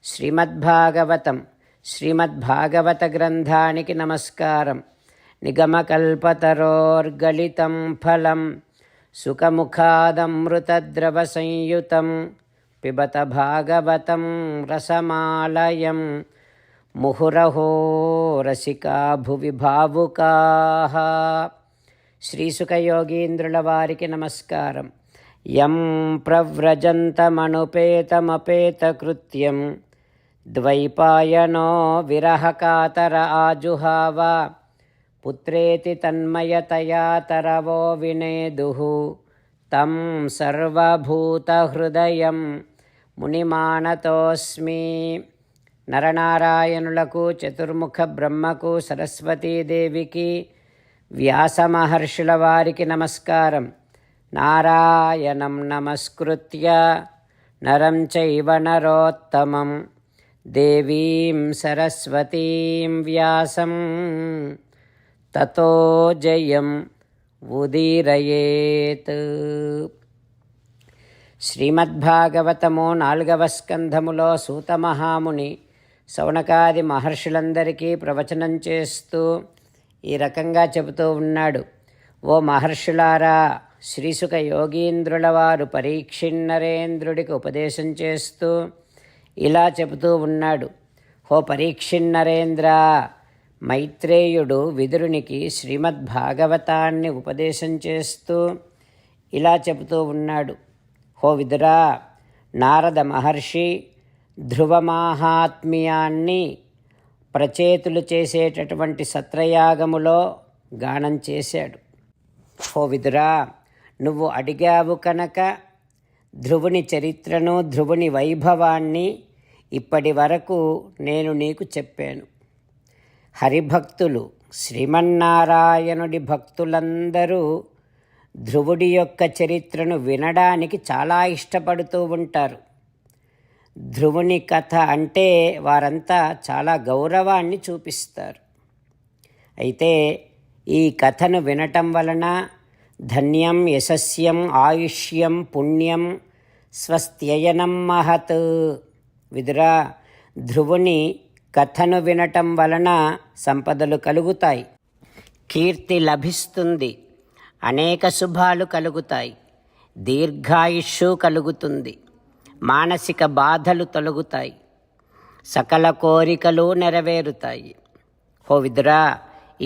శ్రీమద్భాగవతం శ్రీమద్భాగవత గ్రంథానికి నమస్కారం. నిగమకల్పతరోర్గళితం ఫలం సుఖముఖాదమృతద్రవ సంయుతం పిబత భాగవతం రసమాలయం ముహురహో రసికా భువి భావుకాః. శ్రీసుఖయోగీంద్రుల వారికి నమస్కారం. యం ప్రవ్రజంతమనుపేతమపేతకృత్యం ద్వైపాయనో విరహకాతర ఆజుహావ పుత్రేతి తన్మయతయా తరవో వినేదుః తం సర్వభూతహృదయం మునిమానతోస్మి. నరనారాయణులకు, చతుర్ముఖ బ్రహ్మకు, సరస్వతీదేవికి, వ్యాసమహర్షుల వారికి నమస్కారం. నారాయణం నమస్కృత్య నరం చైవ నరోత్తమం దేవీం సరస్వతీం వ్యాసం తతో జయం ఉదీరయేత్. శ్రీమద్భాగవతము 4వ స్కంధములో సూతమహాముని శౌనకాది మహర్షులందరికీ ప్రవచనం చేస్తూ ఈ రకంగా చెబుతూ ఉన్నాడు. ఓ మహర్షులారా, శ్రీసుఖ యోగీంద్రుల వారు పరీక్షిన్నరేంద్రుడికి ఉపదేశం చేస్తూ ఇలా చెబుతూ ఉన్నాడు. ఓ పరీక్షిన్నరేంద్ర, మైత్రేయుడు విదురునికి శ్రీమద్భాగవతాన్ని ఉపదేశం చేస్తూ ఇలా చెబుతూ ఉన్నాడు. ఓ విదురా, నారద మహర్షి ధ్రువమాహాత్మ్యాన్ని ప్రచేతులు చేసేటటువంటి సత్రయాగములో గానం చేశాడు. ఓ విదురా, నువ్వు అడిగావు కనుక ధ్రువుని చరిత్రను, ధ్రువుని వైభవాన్ని ఇప్పటి వరకు నేను నీకు చెప్పాను. హరిభక్తులు, శ్రీమన్నారాయణుడి భక్తులందరూ ధ్రువుడి యొక్క చరిత్రను వినడానికి చాలా ఇష్టపడుతూ ఉంటారు. ధ్రువుని కథ అంటే వారంతా చాలా గౌరవాన్ని చూపిస్తారు. అయితే ఈ కథను వినటం వలన ధన్యం, యశస్యం, ఆయుష్యం, పుణ్యం, స్వస్త్యయనం మహత్. విదురా, ధ్రువుని కథను వినటం వలన సంపదలు కలుగుతాయి, కీర్తి లభిస్తుంది, అనేక శుభాలు కలుగుతాయి, దీర్ఘాయుష్షు కలుగుతుంది, మానసిక బాధలు తొలగుతాయి, సకల కోరికలు నెరవేరుతాయి. ఓ విదురా,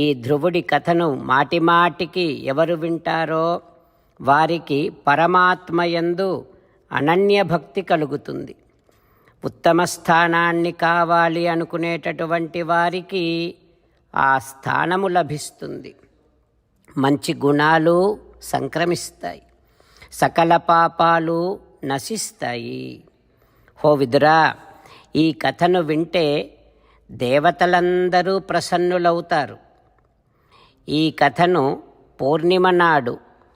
ఈ ధ్రువుడి కథను మాటిమాటికి ఎవరు వింటారో వారికి పరమాత్మయందు అనన్య భక్తి కలుగుతుంది. ఉత్తమ స్థానాన్ని కావాలి అనుకునేటటువంటి వారికి ఆ స్థానము లభిస్తుంది. మంచి గుణాలు సంక్రమిస్తాయి, సకల పాపాలు నశిస్తాయి. ఓ విదురా, ఈ కథను వింటే దేవతలందరూ ప్రసన్నులవుతారు. ఈ కథను పూర్ణిమ నాడు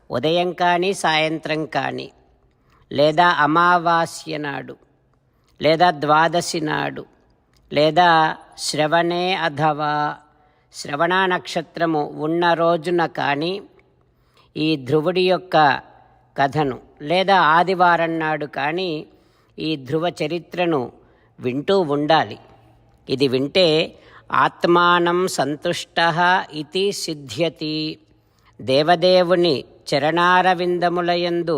ఉదయం కానీ, సాయంత్రం కానీ, లేదా అమావాస్య నాడు, లేదా ద్వాదశి నాడు, లేదా శ్రవణే అథవా శ్రవణ నక్షత్రము ఉన్న రోజున కానీ ఈ ధ్రువుడి యొక్క కథను, లేదా ఆదివారం నాడు కానీ ఈ ధ్రువ చరిత్రను వింటూ ఉండాలి. ఇది వింటే ఆత్మానం సంతుష్టః ఇతి సిద్ధ్యతి. దేవదేవుని చరణారవిందములయందు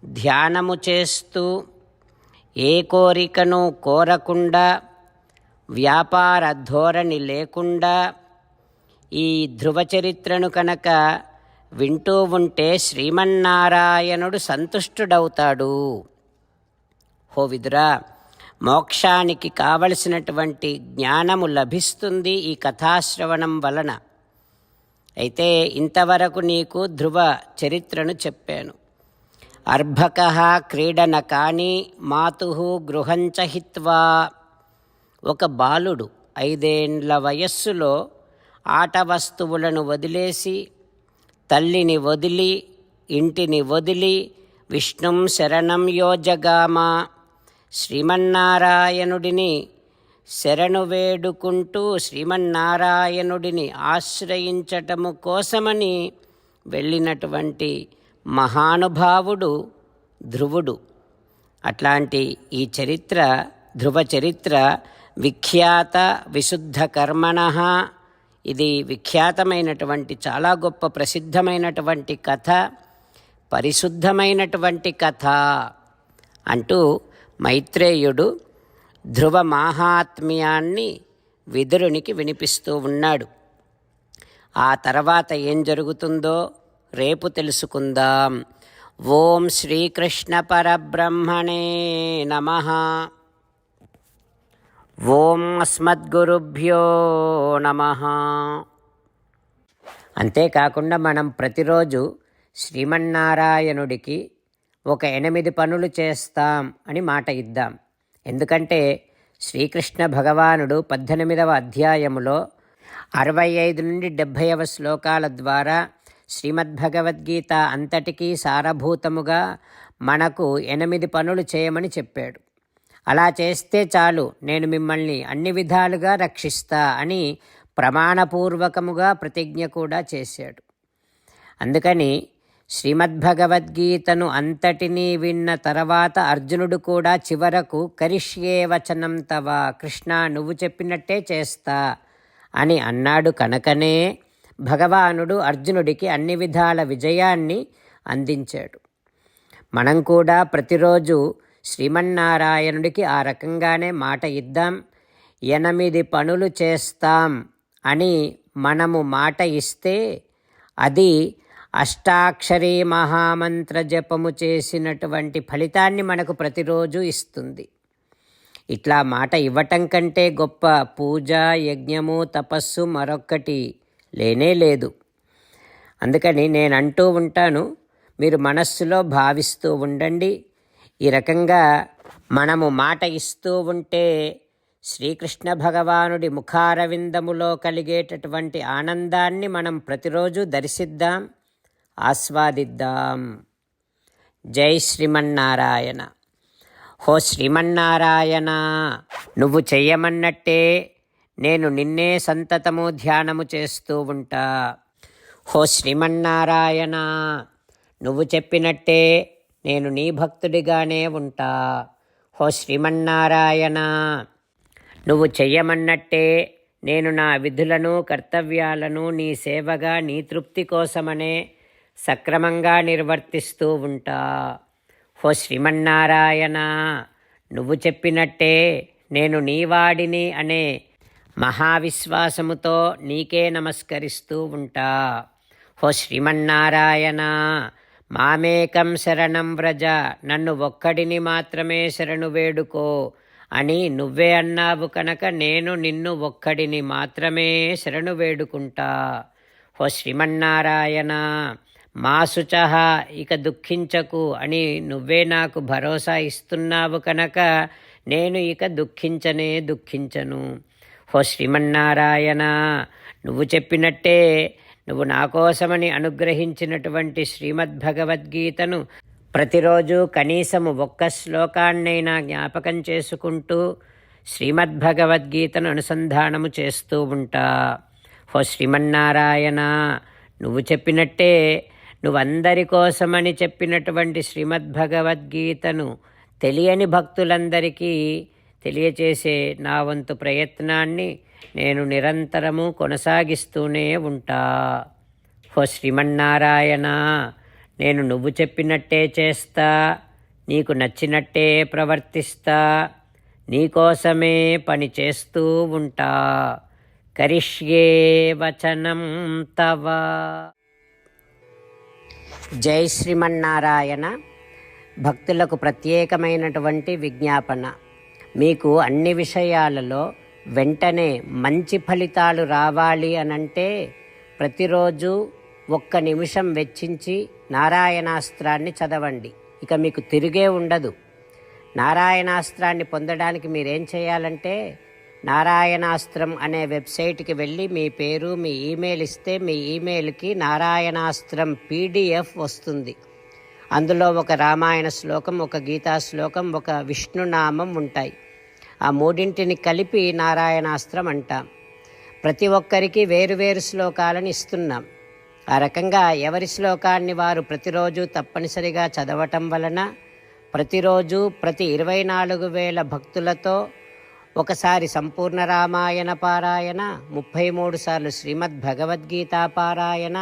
ధ్యానము చేస్తూ ఏ కోరికను కోరకుండా, వ్యాపార ధోరణి లేకుండా ఈ ధ్రువ చరిత్రను కనుక వింటూ ఉంటే శ్రీమన్నారాయణుడు సంతుష్టుడవుతాడు. హో విదురా, మోక్షానికి కావలసినటువంటి జ్ఞానము లభిస్తుంది ఈ కథాశ్రవణం వలన. అయితే ఇంతవరకు నీకు ధ్రువ చరిత్రను చెప్పాను. అర్భకః క్రీడనకాని మాతుః గృహంచ హిత్వా. ఒక బాలుడు 5 ఏండ్ల వయస్సులో ఆట వస్తువులను వదిలేసి, తల్లిని వదిలి, ఇంటిని వదిలి విష్ణుం శరణం యోజగామ. శ్రీమన్నారాయణుడిని శరణు వేడుకుంటూ శ్రీమన్నారాయణుడిని ఆశ్రయించటము కోసమని వెళ్ళినటువంటి మహానుభావుడు ధ్రువుడు. అట్లాంటి ఈ చరిత్ర ధ్రువ చరిత్ర విఖ్యాత విశుద్ధ కర్మణః. ఇది విఖ్యాతమైనటువంటి చాలా గొప్ప ప్రసిద్ధమైనటువంటి కథ, పరిశుద్ధమైనటువంటి కథ అంటూ మైత్రేయుడు ధ్రువ మాహాత్మ్యాన్ని విదురునికి వినిపిస్తూ ఉన్నాడు. ఆ తర్వాత ఏం జరుగుతుందో రేపు తెలుసుకుందాం. ఓం శ్రీకృష్ణ పరబ్రహ్మణే నమః. ఓం అస్మద్గురుభ్యో నమః. అంతేకాకుండా మనం ప్రతిరోజు శ్రీమన్నారాయణుడికి ఒక 8 పనులు చేస్తాం అని మాట ఇద్దాం. ఎందుకంటే శ్రీకృష్ణ భగవానుడు 18వ అధ్యాయములో 65 నుండి 70వ శ్లోకాల ద్వారా శ్రీమద్భగవద్గీత అంతటికీ సారభూతముగా మనకు 8 పనులు చేయమని చెప్పాడు. అలా చేస్తే చాలు, నేను మిమ్మల్ని అన్ని విధాలుగా రక్షిస్తా అని ప్రమాణపూర్వకముగా ప్రతిజ్ఞ కూడా చేశాడు. అందుకని శ్రీమద్భగవద్గీతను అంతటినీ విన్న తర్వాత అర్జునుడు కూడా చివరకు కరిష్యే వచనం తవ, కృష్ణ నువ్వు చెప్పినట్టే చేస్తా అని అన్నాడు. కనుకనే భగవానుడు అర్జునుడికి అన్ని విధాల విజయాన్ని అందించాడు. మనం కూడా ప్రతిరోజు శ్రీమన్నారాయణుడికి ఆ రకంగానే మాట ఇద్దాం. 8 పనులు చేస్తాం అని మనము మాట ఇస్తే అది అష్టాక్షరీ మహామంత్ర జపము చేసినటువంటి ఫలితాన్ని మనకు ప్రతిరోజు ఇస్తుంది. ఇట్లా మాట ఇవ్వటం కంటే గొప్ప పూజ, యజ్ఞము, తపస్సు మరొక్కటి లేనే లేదు. అందుకని నేను అంటూ ఉంటాను, మీరు మనస్సులో భావిస్తూ ఉండండి. ఈ రకంగా మనము మాట ఇస్తూ ఉంటే శ్రీకృష్ణ భగవానుడి ముఖారవిందములో కలిగేటటువంటి ఆనందాన్ని మనం ప్రతిరోజు దర్శిద్దాం, ఆస్వాదిద్దాం. జై శ్రీమన్నారాయణ. హో శ్రీమన్నారాయణ, నువ్వు చెయ్యమన్నట్టే నేను నిన్నే సంతతము ధ్యానము చేస్తూ ఉంటా. హో శ్రీమన్నారాయణ, నువ్వు చెప్పినట్టే నేను నీ భక్తుడిగానే ఉంటా. హో శ్రీమన్నారాయణ, నువ్వు చెయ్యమన్నట్టే నేను నా విధులను కర్తవ్యాలను నీ సేవగా నీ తృప్తి కోసమనే సక్రమంగా నిర్వర్తిస్తూ ఉంటా. హో శ్రీమన్నారాయణ, నువ్వు చెప్పినట్టే నేను నీవాడిని అనే మహావిశ్వాసముతో నీకే నమస్కరిస్తూ ఉంటా. హో శ్రీమన్నారాయణ, మామేకం శరణం వ్రజ, నన్ను ఒక్కడిని మాత్రమే శరణు వేడుకో అని నువ్వే అన్నావు కనుక నేను నిన్ను ఒక్కడిని మాత్రమే శరణు వేడుకుంటా. హో శ్రీమన్నారాయణ, మా శుచః, ఇక దుఃఖించకు అని నువ్వే నాకు భరోసా ఇస్తున్నావు కనుక నేను ఇక దుఃఖించను. హో శ్రీమన్నారాయణ, నువ్వు చెప్పినట్టే నువ్వు నా కోసమని అనుగ్రహించినటువంటి శ్రీమద్భగవద్గీతను ప్రతిరోజు కనీసము 1 శ్లోకాన్నైనా జ్ఞాపకం చేసుకుంటూ శ్రీమద్భగవద్గీతను అనుసంధానము చేస్తూ ఉంటా. హో శ్రీమన్నారాయణ, నువ్వు చెప్పినట్టే నువ్వందరి కోసమని చెప్పినటువంటి శ్రీమద్భగవద్గీతను తెలియని భక్తులందరికీ తెలియచేసే నా వంతు ప్రయత్నాన్ని నేను నిరంతరము కొనసాగిస్తూనే ఉంటా. హో శ్రీమన్నారాయణ, నేను నువ్వు చెప్పినట్టే చేస్తా, నీకు నచ్చినట్టే ప్రవర్తిస్తా, నీకోసమే పని చేస్తూ ఉంటా. కరిష్యే వచనం తవ. జై శ్రీమన్నారాయణ. భక్తులకు ప్రత్యేకమైనటువంటి విజ్ఞాపన. మీకు అన్ని విషయాలలో వెంటనే మంచి ఫలితాలు రావాలి అనంటే ప్రతిరోజు 1 నిమిషం వెచ్చించి నారాయణాస్త్రాన్ని చదవండి. ఇక మీకు తిరిగే ఉండదు. నారాయణాస్త్రాన్ని పొందడానికి మీరేం చేయాలంటే నారాయణాస్త్రం అనే వెబ్సైట్కి వెళ్ళి మీ పేరు, మీ ఈమెయిల్ ఇస్తే మీ ఈమెయిల్కి నారాయణాస్త్రం PDF వస్తుంది. అందులో ఒక రామాయణ శ్లోకం, ఒక గీతా శ్లోకం, ఒక విష్ణునామం ఉంటాయి. ఆ 3ంటిని కలిపి నారాయణాస్త్రం అంటాం. ప్రతి ఒక్కరికి వేరువేరు శ్లోకాలను ఇస్తున్నాం. ఆ రకంగా ఎవరి శ్లోకాన్ని వారు ప్రతిరోజు తప్పనిసరిగా చదవటం వలన ప్రతిరోజు ప్రతి 24,000 భక్తులతో ఒకసారి సంపూర్ణ రామాయణ పారాయణ, 33 సార్లు శ్రీమద్ భగవద్గీత పారాయణ,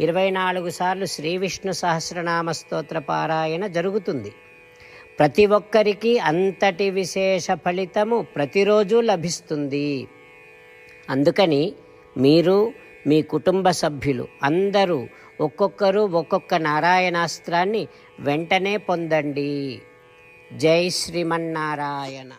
24 సార్లు శ్రీ విష్ణు సహస్రనామ స్తోత్ర పారాయణ జరుగుతుంది. ప్రతి ఒక్కరికి అంతటి విశేష ఫలితము ప్రతిరోజు లభిస్తుంది. అందుకని మీరు, మీ కుటుంబ సభ్యులు అందరూ ఒక్కొక్కరు ఒక్కొక్క నారాయణాస్త్రాన్ని వెంటనే పొందండి. జై శ్రీమన్నారాయణ.